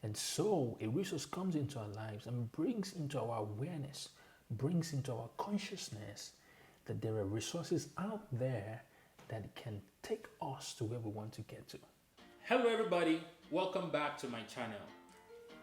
And so a resource comes into our lives and brings into our awareness, brings into our consciousness that there are resources out there that can take us to where we want to get to. Hello everybody, welcome back to my channel.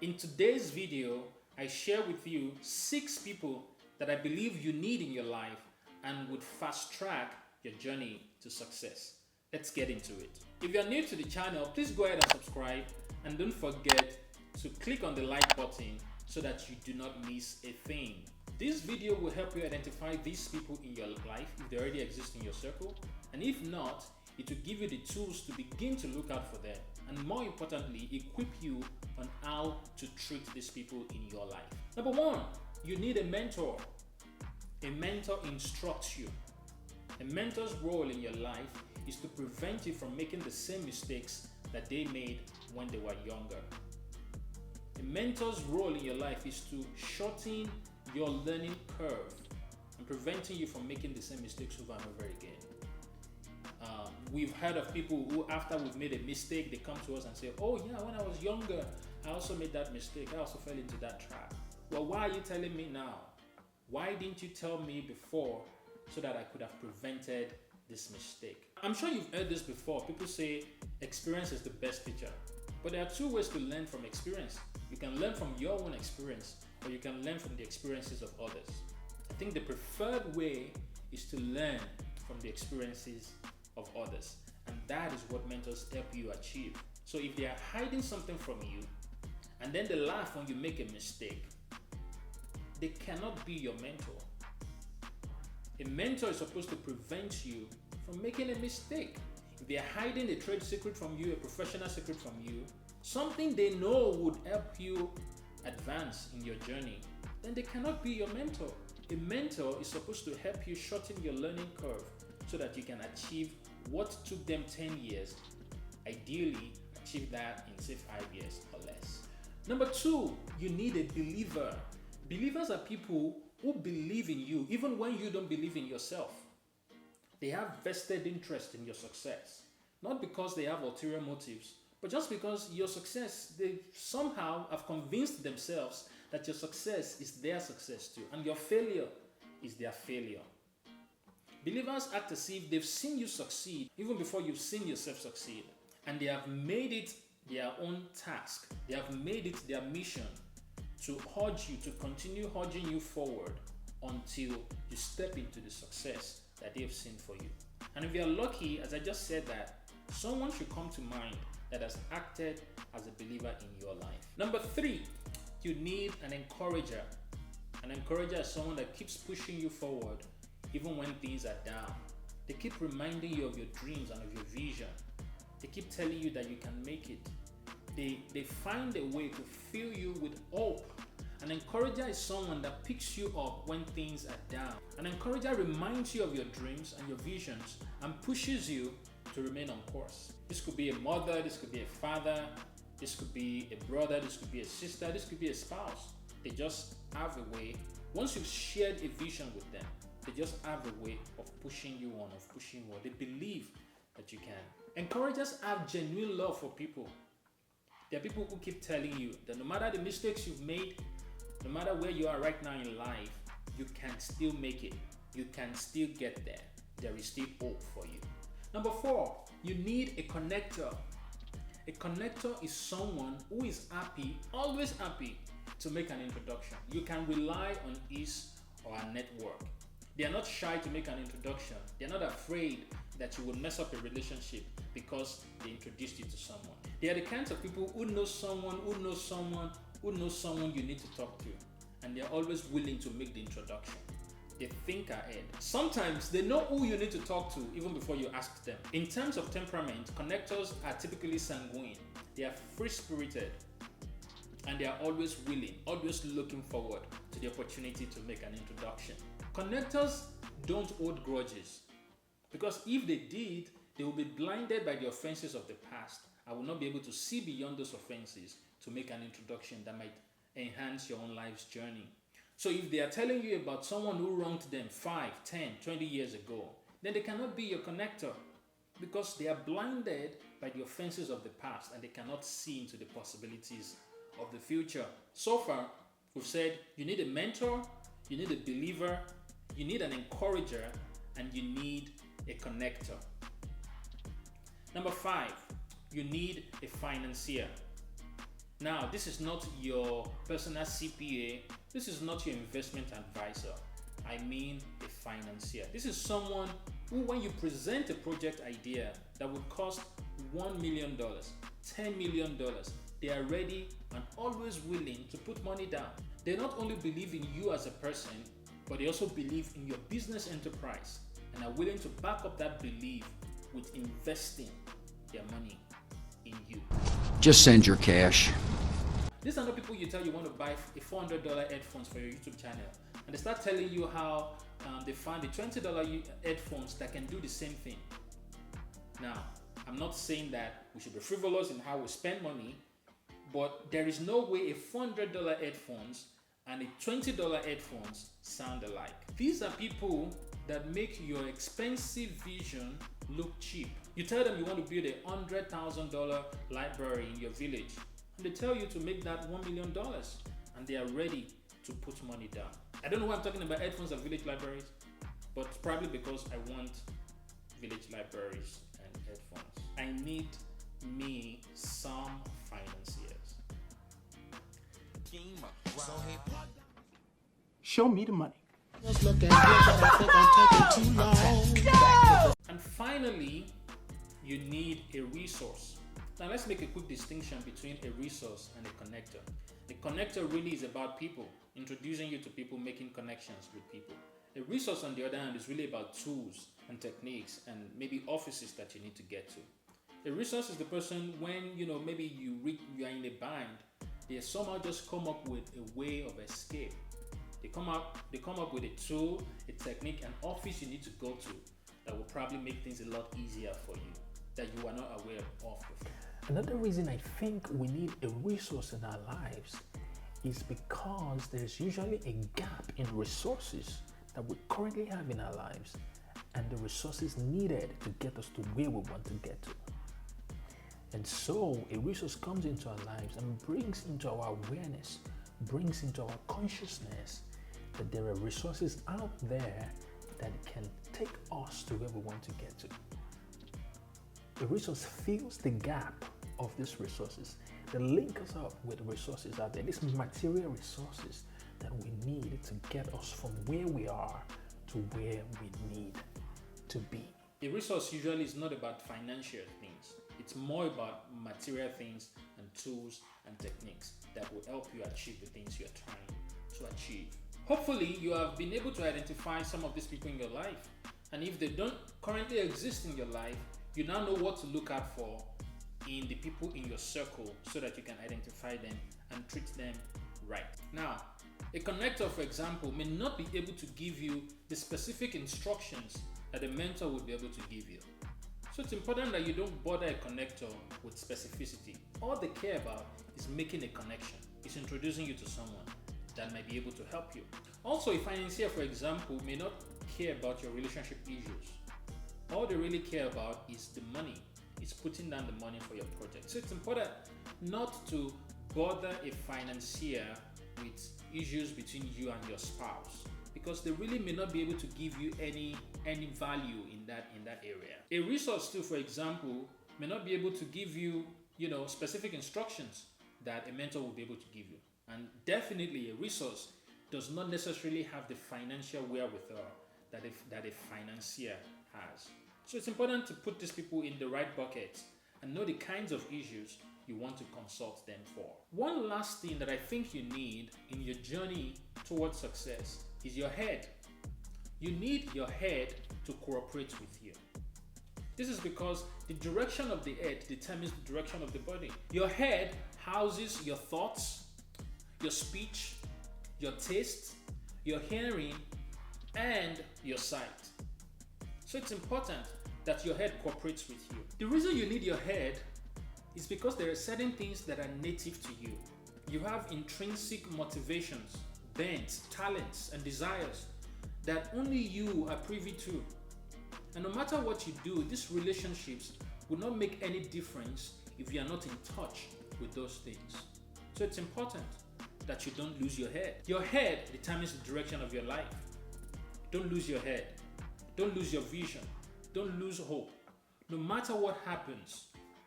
In today's video, I share with you 6 people that I believe you need in your life and would fast track your journey to success. Let's get into it. If you are new to the channel, please go ahead and subscribe and don't forget to click on the like button so that you do not miss a thing. This video will help you identify these people in your life if they already exist in your circle, and if not, it will give you the tools to begin to look out for them, and more importantly, equip you on how to treat these people in your life. Number 1, you need a mentor. A mentor instructs you. A mentor's role in your life is to prevent you from making the same mistakes that they made when they were younger. A mentor's role in your life is to shorten your learning curve and preventing you from making the same mistakes over and over again. We've heard of people who, after we've made a mistake, they come to us and say, oh yeah, when I was younger, I also made that mistake. I also fell into that trap. Well, why are you telling me now? Why didn't you tell me before so that I could have prevented this mistake? I'm sure you've heard this before. People say experience is the best teacher. But there are 2 ways to learn from experience. You can learn from your own experience, or you can learn from the experiences of others. I think the preferred way is to learn from the experiences of others, and that is what mentors help you achieve. So if they are hiding something from you and then they laugh when you make a mistake, they cannot be your mentor. A mentor is supposed to prevent you from making a mistake. If they are hiding a trade secret from you, a professional secret from you, something they know would help you advance in your journey, then they cannot be your mentor. A mentor is supposed to help you shorten your learning curve so that you can achieve what took them 10 years. Ideally, achieve that in say 5 years or less. Number 2, you need a believer. Believers are people who believe in you even when you don't believe in yourself. They have vested interest in your success, not because they have ulterior motives, but just because your success, they somehow have convinced themselves that your success is their success too, and your failure is their failure. Believers act as if they've seen you succeed even before you've seen yourself succeed, and they have made it their own task. They have made it their mission to urge you, to continue urging you forward until you step into the success that they've seen for you. And if you're lucky, as I just said that, someone should come to mind that has acted as a believer in your life. Number 3, you need an encourager. An encourager is someone that keeps pushing you forward even when things are down. They keep reminding you of your dreams and of your vision. They keep telling you that you can make it. They find a way to fill you with hope. An encourager is someone that picks you up when things are down. An encourager reminds you of your dreams and your visions and pushes you to remain on course. This could be a mother, this could be a father, this could be a brother, this could be a sister, this could be a spouse. They just have a way, once you've shared a vision with them, they just have a way of pushing you on, of pushing you on. They believe that you can. Encouragers have genuine love for people. There are people who keep telling you that no matter the mistakes you've made, no matter where you are right now in life, you can still make it. You can still get there. There is still hope for you. Number 4, you need a connector. A connector is someone who is happy, always happy, to make an introduction. You can rely on his or her network. They are not shy to make an introduction. They are not afraid that you will mess up a relationship because they introduced you to someone. They are the kinds of people who know someone, who knows someone, who knows someone you need to talk to. And they are always willing to make the introduction. They think ahead. Sometimes they know who you need to talk to even before you ask them. In terms of temperament, connectors are typically sanguine. They are free-spirited. And they are always willing, always looking forward to the opportunity to make an introduction. Connectors don't hold grudges, because if they did, they will be blinded by the offenses of the past and will not be able to see beyond those offenses to make an introduction that might enhance your own life's journey. So if they are telling you about someone who wronged them 5, 10, 20 years ago, then they cannot be your connector, because they are blinded by the offenses of the past and they cannot see into the possibilities of the future. So far, we've said you need a mentor, you need a believer, you need an encourager, and you need a connector. Number 5, you need a financier. Now, this is not your personal CPA, this is not your investment advisor. I mean a financier. This is someone who, when you present a project idea that would cost $1 million, $10 million, they are ready and always willing to put money down. They not only believe in you as a person, but they also believe in your business enterprise and are willing to back up that belief with investing their money in you. Just send your cash. These are not people you tell you want to buy a $400 headphones for your YouTube channel, and they start telling you how they found the $20 headphones that can do the same thing. Now, I'm not saying that we should be frivolous in how we spend money, but there is no way a $400 headphones and a $20 headphones sound alike. These are people that make your expensive vision look cheap. You tell them you want to build a $100,000 library in your village, and they tell you to make that $1 million, and they are ready to put money down. I don't know why I'm talking about headphones and village libraries, but it's probably because I want village libraries and headphones. I need me some financiers. Show me the money. And finally, you need a resource. Now let's make a quick distinction between a resource and a connector. The connector really is about people, introducing you to people, making connections with people. A resource, on the other hand, is really about tools and techniques and maybe offices that you need to get to. A resource is the person when maybe you are in a bind, they somehow just come up with a way of escape. They come up with a tool, a technique, an office you need to go to that will probably make things a lot easier for you that you are not aware of before. Another reason I think we need a resource in our lives is because there's usually a gap in resources that we currently have in our lives and the resources needed to get us to where we want to get to. And so a resource comes into our lives and brings into our awareness, brings into our consciousness that there are resources out there that can take us to where we want to get to. The resource fills the gap of these resources that link us up with resources out there, these material resources that we need to get us from where we are to where we need to be. A resource usually is not about financial things. It's more about material things and tools and techniques that will help you achieve the things you're trying to achieve. Hopefully, you have been able to identify some of these people in your life. And if they don't currently exist in your life, you now know what to look out for in the people in your circle so that you can identify them and treat them right. Now, a connector, for example, may not be able to give you the specific instructions that a mentor would be able to give you. So it's important that you don't bother a connector with specificity. All they care about is making a connection. It's introducing you to someone that might be able to help you. Also, a financier, for example, may not care about your relationship issues. All they really care about is the money. It's putting down the money for your project. So it's important not to bother a financier with issues between you and your spouse, because they really may not be able to give you any value in that area. A resource too, for example, may not be able to give you, specific instructions that a mentor will be able to give you. And definitely a resource does not necessarily have the financial wherewithal that a financier has. So it's important to put these people in the right bucket and know the kinds of issues you want to consult them for. One last thing that I think you need in your journey towards success is your head. You need your head to cooperate with you. This is because the direction of the head determines the direction of the body. Your head houses your thoughts, your speech, your taste, your hearing, and your sight. So it's important that your head cooperates with you. The reason you need your head is because there are certain things that are native to you. You have intrinsic motivations, bents, talents, and desires that only you are privy to. And no matter what you do, these relationships will not make any difference if you are not in touch with those things. So it's important that you don't lose your head. Your head determines the direction of your life. Don't lose your head. Don't lose your vision. Don't lose hope. No matter what happens,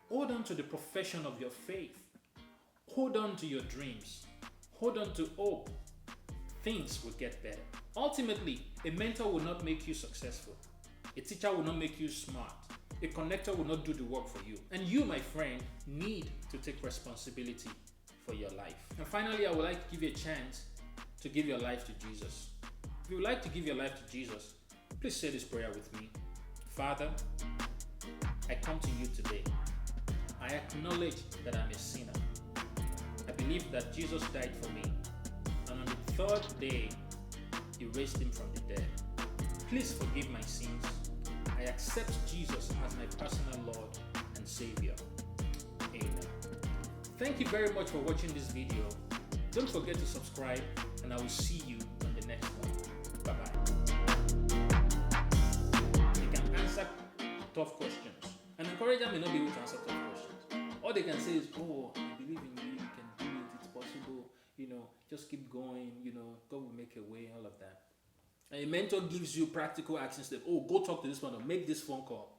hold on to the profession of your faith. Hold on to your dreams. Hold on to hope. Things will get better. Ultimately, a mentor will not make you successful. A teacher will not make you smart. A connector will not do the work for you. And you, my friend, need to take responsibility for your life. And finally, I would like to give you a chance to give your life to Jesus. If you would like to give your life to Jesus, please say this prayer with me. Father, I come to you today. I acknowledge that I'm a sinner. I believe that Jesus died for me, and on the third day, you raised him from the dead. Please forgive my sins. I accept Jesus as my personal Lord and Savior. Amen. Thank you very much for watching this video. Don't forget to subscribe, and I will see you on the next one. Bye-bye. You can answer tough questions. An encourager may not be able to answer tough questions. All they can say is, oh, I believe in you, you can do it, it's possible, just keep going, God will make a way, all of that. And a mentor gives you practical action steps. Oh, go talk to this one or make this phone call.